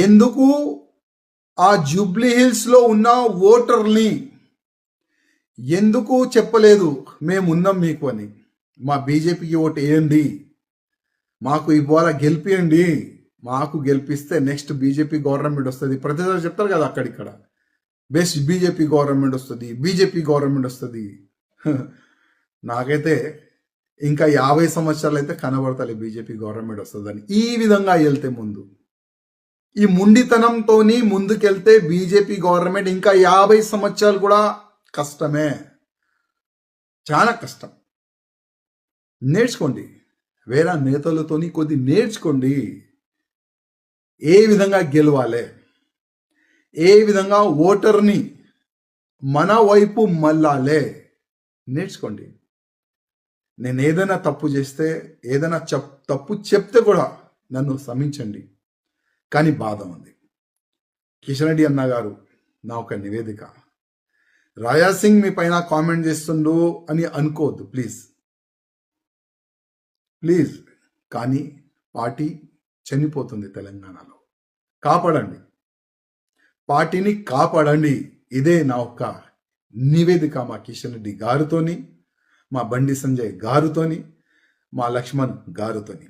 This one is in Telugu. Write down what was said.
ఎందుకు ఆ జూబ్లీ హిల్స్లో ఉన్న ఓటర్ని ఎందుకు చెప్పలేదు మేమున్నాం మీకు అని? మా బీజేపీకి ఓటు వేయండి, మాకు ఇవాళ గెలిపియండి, మాకు గెలిపిస్తే నెక్స్ట్ బీజేపీ గవర్నమెంట్ వస్తుంది. ప్రతిసారి చెప్తారు కదా అక్కడిక్కడ, బెస్ట్ బీజేపీ గవర్నమెంట్ వస్తుంది, బీజేపీ గవర్నమెంట్ వస్తుంది. నాకైతే ఇంకా 50 సంవత్సరాలు అయితే కనబడతాయి బీజేపీ గవర్నమెంట్ వస్తుందని. ఈ విధంగా వెళ్తే ముందు ఈ ముండితనంతో ముందుకెళ్తే బీజేపీ గవర్నమెంట్ ఇంకా 50 సంవత్సరాలు కూడా కష్టమే, చాలా కష్టం. నేర్చుకోండి, వేరే నేతలతోని కొద్ది నేర్చుకోండి. ఏ విధంగా గెలవాలి, ఏ విధంగా ఓటర్ని మన వైపు మళ్ళాలే నేర్చుకోండి. నేను ఏదైనా తప్పు చేస్తే, ఏదైనా తప్పు చెప్తే కూడా నన్ను క్షమించండి, కానీ బాధ ఉంది. కిషన్ రెడ్డి అన్న గారు, నా ఒక నివేదిక, రాజాసింగ్ మీ పైన కామెంట్ చేస్తుండు అని అనుకోవద్దు ప్లీజ్. కానీ పార్టీ చనిపోతుంది తెలంగాణలో, కాపాడండి, పార్టీని కాపాడండి. ఇదే నా ఒక్క నివేదిక మా కిషన్ రెడ్డి గారితోని, మా బండి సంజయ్ గారితోని, మా లక్ష్మణ్ గారితోని.